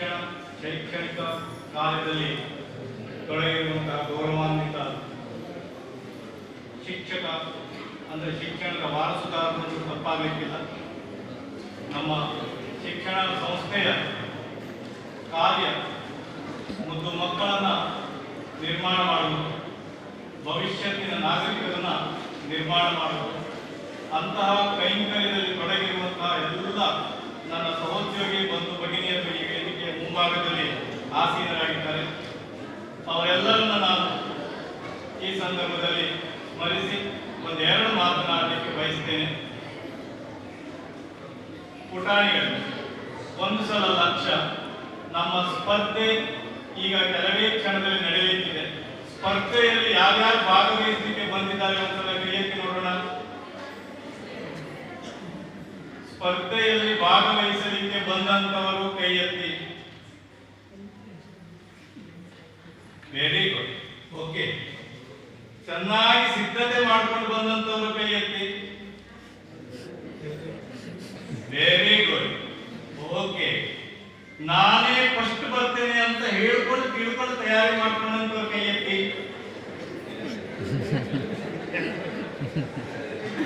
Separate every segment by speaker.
Speaker 1: ಶೈಕ್ಷಣಿಕ ಕಾರ್ಯದಲ್ಲಿ ತೊಡಗಿರುವಂತಹ ಗೌರವಾನ್ವಿತ ಶಿಕ್ಷಕ ಅಂದರೆ ಶಿಕ್ಷಣದ ವಾರಸುದಾರರು ತಪ್ಪಾಗಲಿಕ್ಕಿಲ್ಲ. ನಮ್ಮ ಶಿಕ್ಷಣ ಸಂಸ್ಥೆಯ ಕಾರ್ಯ ಮುದ್ದು ಮಕ್ಕಳನ್ನು ನಿರ್ಮಾಣ ಮಾಡುವುದು, ಭವಿಷ್ಯತ್ತಿನ ನಾಗರಿಕರನ್ನು ನಿರ್ಮಾಣ ಮಾಡುವುದು. ಅಂತಹ ಕೈಂಕರ್ಯದಲ್ಲಿ ತೊಡಗಿರುವಂತಹ ಎಲ್ಲ ನನ್ನ ಸಹೋದ್ಯೋಗಿ ಬಂಧು ಭಗಿನಿಯರು ಈ ವೇದಿಕೆಯ ಮುಂಭಾಗದಲ್ಲಿ ಆಸೀನರಾಗಿದ್ದಾರೆ. ಅವರೆಲ್ಲರನ್ನ ನಾನು ಈ ಸಂದರ್ಭದಲ್ಲಿ ಸ್ಮರಿಸಿ ಒಂದೆರಡು ಮಾತನಾಡಲಿಕ್ಕೆ ಬಯಸ್ತೇನೆ. ಪುಟಾಣಿಗಳು, ಒಂದು ಸಲ ಲಕ್ಷ್ಯ. ನಮ್ಮ ಸ್ಪರ್ಧೆ ಈಗ ಕೆಲವೇ ಕ್ಷಣದಲ್ಲಿ ನಡೆಯಲಿಕ್ಕಿದೆ. ಸ್ಪರ್ಧೆಯಲ್ಲಿ ಯಾರ್ಯಾರು ಭಾಗವಹಿಸಲಿಕ್ಕೆ ಬಂದಿದ್ದಾರೆ ಒಂದ್ಸಲ ಕೈ ಎತ್ತಿ ನೋಡೋಣ. ಸ್ಪರ್ಧೆಯಲ್ಲಿ ಭಾಗವಹಿಸಲಿಕ್ಕೆ ಬಂದಂತವರು ಕೈ ಎತ್ತಿ. Very good. ಓಕೆ. ಚೆನ್ನಾಗಿ ಸಿದ್ಧತೆ ಮಾಡ್ಕೊಂಡು ಬಂದಂತವರು ಕೈ ಎತ್ತಿ. Very good. ಓಕೆ. ನಾನೇ ಫಸ್ಟ್ ಬರ್ತೇನೆ ಅಂತ ಹೇಳ್ಕೊಂಡು ತಿಳ್ಕೊಂಡು ತಯಾರಿ ಮಾಡ್ಕೊಂಡಂತವ್ರು ಕೈ ಎತ್ತಿ.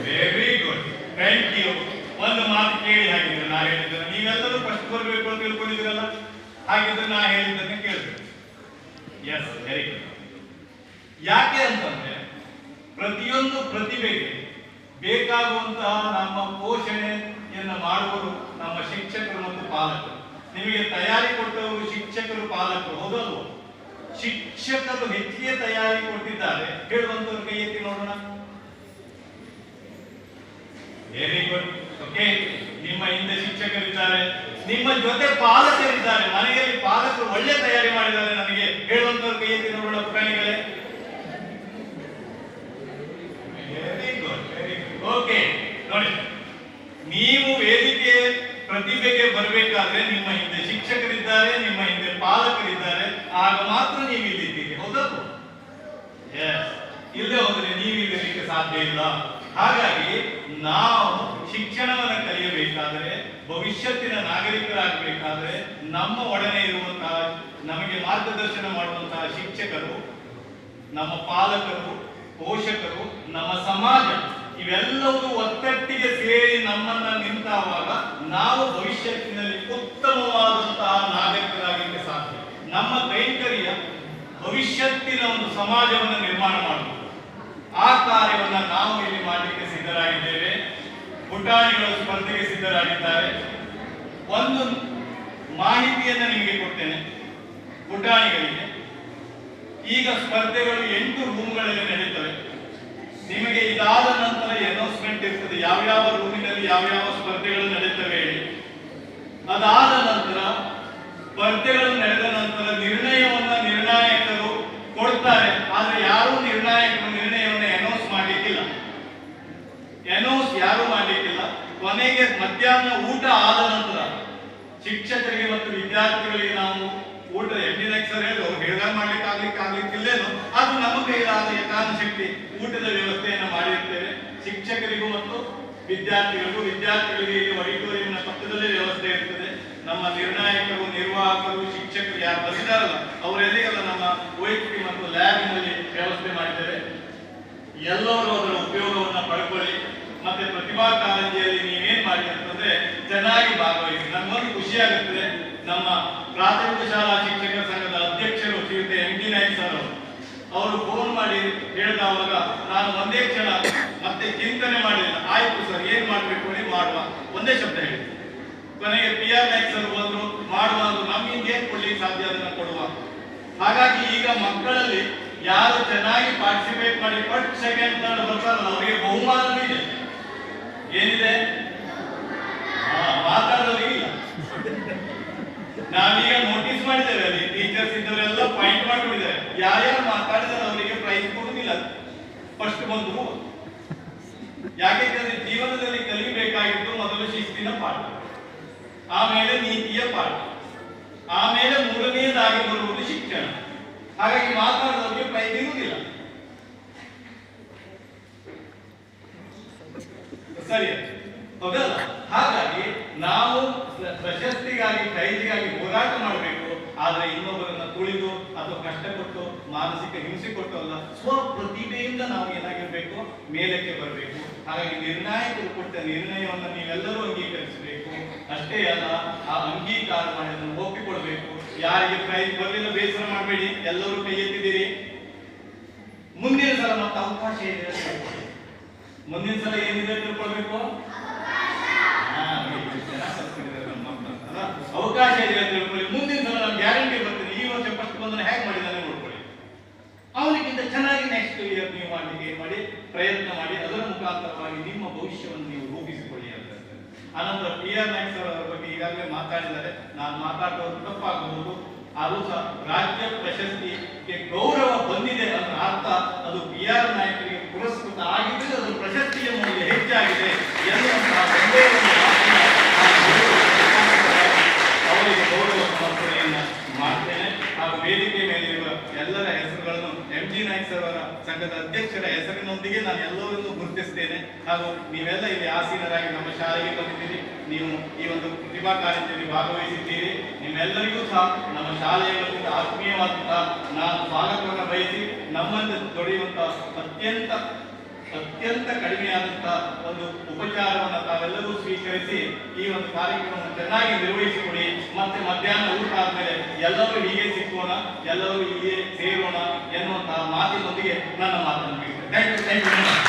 Speaker 1: Very good. Thank you. ಒಂದು ಮಾತು ಕೇಳಿ ಹಾಗಿದ್ರೆ ನಾ ಹೇಳಿದ್ರೆ ನೀವೆಲ್ಲರೂ ಫಸ್ಟ್ ಬರಬೇಕು ಅಂತ ತಿಳ್ಕೊಂಡಿದ್ರಲ್ಲ, ಹಾಗಿದ್ರೆ ನಾ ಹೇಳಿದ್ದನ್ನು ಕೇಳ್ಬೇಕು. Yes, very good. ಯಾಕೆ ಅಂತಂದ್ರೆ ಪ್ರತಿಯೊಂದು ಪ್ರತಿಭೆಗೆ ಬೇಕಾಗುವಂತಹ ನಮ್ಮ ಪೋಷಣೆಯನ್ನು ಮಾಡುವರು ನಮ್ಮ ಶಿಕ್ಷಕರು ಮತ್ತು ಪಾಲಕರು. ನಿಮಗೆ ತಯಾರಿ ಕೊಟ್ಟವರು ಶಿಕ್ಷಕರು, ಪಾಲಕರು, ಹೌದಲ್ವ? ಶಿಕ್ಷಕರು ಹೆಚ್ಚಿಗೆ ತಯಾರಿ ಕೊಟ್ಟಿದ್ದಾರೆ ಹೇಳುವಂತವ್ರು ಕೈ ಎತ್ತಿ ನೋಡೋಣ. Very good. ಓಕೆ. ನಿಮ್ಮ ಹಿಂದೆ ಶಿಕ್ಷಕರಿದ್ದಾರೆ, ನಿಮ್ಮ ಜೊತೆ ಪಾಲಕರಿದ್ದಾರೆ. ಮನೆಯಲ್ಲಿ ಪಾಲಕರು ಒಳ್ಳೆ ತಯಾರಿ ಮಾಡಿದ್ದಾರೆ ನನಗೆ ಹೇಳುವಂತವ್ರು ಕೈ ಎತ್ತಿ ನೋಡೋಣ ಪುಟಾಣಿಗಳೇ. Very good, very good. Okay. ನೋಡಿ, ನೀವು ವೇದಿಕೆ ಪ್ರತಿಭೆಗೆ ಬರಬೇಕಾದ್ರೆ ನಿಮ್ಮ ಹಿಂದೆ ಶಿಕ್ಷಕರಿದ್ದಾರೆ, ನಿಮ್ಮ ಹಿಂದೆ ಪಾಲಕರಿದ್ದಾರೆ, ಆಗ ಮಾತ್ರ ನೀವು ಇಲ್ಲಿದ್ದೀರಿ, ಹೌದಲ್ವ? ಎಸ್. ಇಲ್ಲೇ ಹೋದ್ರೆ ನೀವು ಇಲ್ಲಿರಲಿಕ್ಕೆ ಸಾಧ್ಯ ಇಲ್ಲ. ಹಾಗಾಗಿ ನಾವು ಶಿಕ್ಷಣವನ್ನು ಕಲಿಯಬೇಕಾದರೆ, ಭವಿಷ್ಯತ್ತಿನ ನಾಗರಿಕರಾಗಬೇಕಾದ್ರೆ ನಮ್ಮ ಒಡನೆ ಇರುವಂತಹ, ನಮಗೆ ಮಾರ್ಗದರ್ಶನ ಮಾಡುವಂತಹ ಶಿಕ್ಷಕರು, ನಮ್ಮ ಪಾಲಕರು, ಪೋಷಕರು, ನಮ್ಮ ಸಮಾಜ ಇವೆಲ್ಲವೂ ಒತ್ತಟ್ಟಿಗೆ ಸೇರಿ ನಮ್ಮನ್ನ ನಿಂತಾವಾಗ ನಾವು ಭವಿಷ್ಯತ್ತಿನಲ್ಲಿ ಉತ್ತಮವಾದಂತಹ ನಾಗರಿಕರಾಗಲಿಕ್ಕೆ ಸಾಧ್ಯ. ನಮ್ಮ ಕೈಂಕರ್ಯ ಭವಿಷ್ಯತ್ತಿನ ಒಂದು ಸಮಾಜವನ್ನು ನಿರ್ಮಾಣ ಮಾಡುವುದು. ಆ ಕಾರ್ಯವನ್ನು ನಾವು ಇಲ್ಲಿ ಮಾಡಲಿಕ್ಕೆ ಸಿದ್ಧರಾಗಿದ್ದೇವೆ. ಪುಟಾಣಿಗಳು ಸ್ಪರ್ಧೆಗೆ ಸಿದ್ಧರಾಗಿದ್ದಾರೆ. ಒಂದು ಮಾಹಿತಿಯನ್ನು ನಿಮಗೆ ಕೊಡ್ತೇನೆ ಪುಟಾಣಿಗಳಿಗೆ. ಈಗ ಸ್ಪರ್ಧೆಗಳು 8 ರೂಮ್ಗಳಲ್ಲಿ ನಡೀತವೆ. ನಿಮಗೆ ಇದಾದ ನಂತರ ಅನೌನ್ಸ್ಮೆಂಟ್ ಇರ್ತದೆ, ಯಾವ್ಯಾವ ರೂಮಿನಲ್ಲಿ ಯಾವ್ಯಾವ ಸ್ಪರ್ಧೆಗಳು ನಡೀತವೆ ಹೇಳಿ. ಅದಾದ ನಂತರ ಸ್ಪರ್ಧೆಗಳು ನಡೆದ ನಂತರ ನಿರ್ಣಯವನ್ನು ನಿರ್ಣಾಯಕರು ಕೊಡ್ತಾರೆ. ಆದ್ರೆ ಯಾರು ನಿರ್ಣಾಯಕರು ನಿರ್ಣಯವನ್ನು ಅನೌನ್ಸ್ ಮಾಡಲಿಕ್ಕಿಲ್ಲ. ಅನೌನ್ಸ್ ಯಾರು ಮಾಡಲಿಕ್ಕಿಲ್ಲ. ಕೊನೆಗೆ ಮಧ್ಯಾಹ್ನ ಊಟ ಆದ ನಂತರ ಶಿಕ್ಷಕರಿಗೆ ಮತ್ತು ವಿದ್ಯಾರ್ಥಿಗಳಿಗೆ ನಾವು ಊಟ ಸರ್ ಹೇಳಿ ಅವ್ರು ಹೇಳಿದಾಗ ಮಾಡ್ಲಿಕ್ಕೆ ಆಗ್ಲಿಕ್ಕಿಲ್ಲೇನು, ಅದು ನಮ್ಮ ಕೈಲಾದ ಯಥಾಶಕ್ತಿ ಊಟದ ವ್ಯವಸ್ಥೆಯನ್ನು ಮಾಡಿರ್ತೇವೆ. ಶಿಕ್ಷಕರಿಗೂ ಮತ್ತು ವಿದ್ಯಾರ್ಥಿಗಳಿಗೆ ಆಡಿಟೋರಿಯಂನ ಪಕ್ಕದಲ್ಲೇ ವ್ಯವಸ್ಥೆ ಇರ್ತದೆ. ನಮ್ಮ ನಿರ್ಣಾಯಕರು, ನಿರ್ವಾಹಕರು, ಶಿಕ್ಷಕರು ಯಾರು ಬಂದಿದ್ದಾರಲ್ಲ ಅವರೆಲ್ಲಿಗೆಲ್ಲ ನಮ್ಮ OHP ಮತ್ತು ಲ್ಯಾಬ್ನಲ್ಲಿ ವ್ಯವಸ್ಥೆ ಮಾಡಿದ್ದೇವೆ. ಎಲ್ಲರೂ ಅದರ ಉಪಯೋಗವನ್ನು ಪಡ್ಕೊಳ್ಳಿ. ಮತ್ತೆ ಪ್ರತಿಭಾ ಕಾರಂಜಿಯಲ್ಲಿ ನೀವೇನ್ ಮಾಡಿ ಅಂತಂದ್ರೆ ಚೆನ್ನಾಗಿ ಭಾಗವಹಿಸಿ. ನಮಗೊಂದು ಖುಷಿ ಆಗುತ್ತದೆ. ನಮ್ಮ ಪ್ರಾಥಮಿಕ ಶಾಲಾ ಶಿಕ್ಷಕರ ಸಂಘದ ಅಧ್ಯಕ್ಷರು ಶ್ರೀಯುತ MT ನಾಯ್ಕ ಸರ್ ಅವರು ಫೋನ್ ಮಾಡಿ ಹೇಳಿದವಾಗ ನಾನು ಒಂದೇ ಕ್ಷಣ ಮತ್ತೆ ಚಿಂತನೆ ಮಾಡಲಿಲ್ಲ. ಆಯ್ತು ಸರ್, ಏನ್ ಮಾಡ್ಬೇಕು ಹೇಳಿ ಮಾಡುವ, ಒಂದೇ ಶಬ್ದ ಹೇಳಿ. ಕೊನೆಗೆ PR ನಾಯ್ಕ ಸರ್ ಬಂದ್ರು, ಮಾಡುವ ಅಂದ್ರು. ನಮ್ಮಿಂದ ಏನ್ ಕೊಡ್ಲಿಕ್ಕೆ ಸಾಧ್ಯ ಅದನ್ನ ಕೊಡುವ. ಹಾಗಾಗಿ ಈಗ ಮಕ್ಕಳಲ್ಲಿ ಯಾರು ಚೆನ್ನಾಗಿ ಪಾರ್ಟಿಸಿಪೇಟ್ ಮಾಡಿ ಫಸ್ಟ್ ಸೆಕೆಂಡ್ ಥರ್ಡ್ ಬರ್ತಾರಲ್ಲ ಅವರಿಗೆ ಬಹುಮಾನ ಇದೆ. ಏನಿದೆ? ಮಾತಾಡೋರಿಗೆ ಇಲ್ಲ. ನಾವೀಗ ನೋಟಿಸ್ ಮಾಡಿದ್ದೇವೆ, ಅಲ್ಲಿ ಟೀಚರ್ಸ್ ಇದ್ದವರೆಲ್ಲ ಪಾಯಿಂಟ್ ಮಾಡಿಕೊಂಡಿದ್ದಾರೆ. ಯಾರ್ಯಾರು ಮಾತಾಡಿದರೆ ಅವರಿಗೆ ಪ್ರೈಸ್ ಕೊಡುವುದಿಲ್ಲ ಫಸ್ಟ್ ಬಂದು. ಯಾಕೆಂದ್ರೆ ಜೀವನದಲ್ಲಿ ಕಲಿಯಬೇಕಾಗಿದ್ದು ಮೊದಲು ಶಿಸ್ತಿನ ಪಾಠ, ಆಮೇಲೆ ನೀತಿಯ ಪಾಠ, ಆಮೇಲೆ ಮೂರನೆಯದಾಗಿ ಬರುವುದು ಶಿಕ್ಷಣ. ಹಾಗಾಗಿ ಮಾತಾಡೋರಿಗೆ ಪ್ರೈಸ್ ಇರುವುದಿಲ್ಲ. ಸರಿ, ಹೌದಲ್ಲ? ಹಾಗಾಗಿ ನಾವು ಪ್ರಶಸ್ತಿಗಾಗಿ ಪ್ರೈಜಿಗಾಗಿ ಹೋರಾಟ ಮಾಡಬೇಕು. ಆದರೆ ಇನ್ನೊಬ್ಬರನ್ನ ತುಳಿದು ಅಥವಾ ಕಷ್ಟಪಟ್ಟು ಮಾನಸಿಕ ಹಿಂಸೆ ಕೊಟ್ಟು ಅಲ್ಲ, ಸ್ವಪ್ರತಿಭೆಯಿಂದ ನಾವು ಏನಾಗಿರ್ಬೇಕು, ಮೇಲಕ್ಕೆ ಬರಬೇಕು. ಹಾಗಾಗಿ ನಿರ್ಣಾಯಕರು ಕೊಟ್ಟ ನಿರ್ಣಯವನ್ನು ನೀವೆಲ್ಲರೂ ಅಂಗೀಕರಿಸಬೇಕು. ಅಷ್ಟೇ ಅಲ್ಲ, ಆ ಅಂಗೀಕಾರ ಮಾಡಿ ಅದನ್ನು ಒಪ್ಪಿಕೊಳ್ಬೇಕು. ಯಾರಿಗೆ ಪ್ರೈಸ್ ಬರಲಿಲ್ಲ ಬೇಸರ ಮಾಡಬೇಡಿ, ಎಲ್ಲರೂ ಕೈ ಎತ್ತಿದ್ದೀರಿ. ಮುಂದಿನ ಸಲ ಮತ್ತೆ ಅವಕಾಶ ಇದೆ ಅಂತ ಹೇಳ್ಕೊಳ್ಳಿ. ಮುಂದಿನ ಸಲ ಏನಿದೆ ತಿಳ್ಕೊಳ್ಬೇಕು, ಅವಕಾಶ ಇದೆ ಅಂತ ತಿಳ್ಕೊಳ್ಳಿ. ಮುಂದಿನ ಸಲ ನಾನು ಗ್ಯಾರಂಟಿ ಬರ್ತೀನಿ, ಈ ವರ್ಷ ಫಸ್ಟ್ ಬಂದನ ಹೇಗೆ ಮಾಡಿದಾನೆ ನೋಡ್ಕೊಳ್ಳಿ. ಅವನಿಗಿಂತ ಚೆನ್ನಾಗಿ ನೆಕ್ಸ್ಟ್ ಇಯರ್ ನೀವು ಮಾಡಲಿಕ್ಕೆ ಮಾಡಿ ಪ್ರಯತ್ನ ಮಾಡಿ, ಅದರ ಮುಖಾಂತರವಾಗಿ ನಿಮ್ಮ ಭವಿಷ್ಯವನ್ನು ನೀವು ರೂಪಿಸಿಕೊಳ್ಳಿ ಅಂತ. ಅನಂತರ PR ನಾಯ್ಕ ಸರ್ ಅವರ ಬಗ್ಗೆ ಈಗಾಗಲೇ ಮಾತಾಡಿದ್ದಾರೆ, ನಾನು ಮಾತಾಡೋದು ತಪ್ಪಾಗಬಹುದು. ಅದು ಸಹ ರಾಜ್ಯ ಪ್ರಶಸ್ತಿಗೆ ಗೌರವ ಬಂದಿದೆ ಅನ್ನೋ ಅರ್ಥ ಅದು PR ನಾಯಕರಿಗೆ ಪುರಸ್ಕೃತ ಆಗಿದ್ದರೆ ಅದು ಪ್ರಶಸ್ತಿಯ ಮೌಲ್ಯ ಹೆಚ್ಚಾಗಿದೆ ಎನ್ನುವಂತಹ ಸಂದೇಹವನ್ನು ಅವರಿಗೆ ಗೌರವ ಸಮರ್ಪಣೆಯನ್ನು ಮಾಡ್ತೇನೆ. ಹಾಗೂ ವೇದಿಕೆ ಮೇಲಿರುವ ಎಲ್ಲರ ಹೆಸರುಗಳನ್ನು MG ನಾಯ್ಕ ಸರ್ ಅವರ ಸಂಘದ ಅಧ್ಯಕ್ಷರ ಹೆಸರಿನೊಂದಿಗೆ ನಾನು ಎಲ್ಲವನ್ನೂ ಗುರುತಿಸ್ತೇನೆ. ಹಾಗೂ ನೀವೆಲ್ಲ ಇಲ್ಲಿ ಆಸೀನರಾಗಿ ನಮ್ಮ ಶಾಲೆಗೆ ಬಂದಿದ್ದೀರಿ, ನೀವು ಈ ಒಂದು ಪ್ರತಿಭಾ ಕಾರ್ಯಕ್ರಮದಲ್ಲಿ ಭಾಗವಹಿಸಿದ್ದೀರಿ. ನಿಮ್ಮೆಲ್ಲರಿಗೂ ಸಹ ನಮ್ಮ ಶಾಲೆಯ ವತಿಯಿಂದ ಆತ್ಮೀಯವಾದಂತಹ ನಾನು ಸ್ವಾಗತವನ್ನು ಬಯಸಿ, ನಮ್ಮನ್ನು ದೊರೆಯುವಂತಹ ಅತ್ಯಂತ ಕಡಿಮೆಯಾದಂತಹ ಒಂದು ಉಪಚಾರವನ್ನು ತಾವೆಲ್ಲರೂ ಸ್ವೀಕರಿಸಿ ಈ ಒಂದು ಕಾರ್ಯಕ್ರಮವನ್ನು ಚೆನ್ನಾಗಿ ನಿರ್ವಹಿಸಿಕೊಡಿ. ಮತ್ತೆ ಮಧ್ಯಾಹ್ನ ಊಟ ಆದ್ಮೇಲೆ ಎಲ್ಲರೂ ಹೀಗೆ ಸಿಕ್ಕೋಣ, ಎಲ್ಲರೂ ಹೀಗೆ ಸೇರೋಣ ಎನ್ನುವಂತಹ ಮಾತಿನೊಂದಿಗೆ ನನ್ನ ಮಾತನ್ನು ಮುಗಿಸ್ತೇನೆ. Thank you.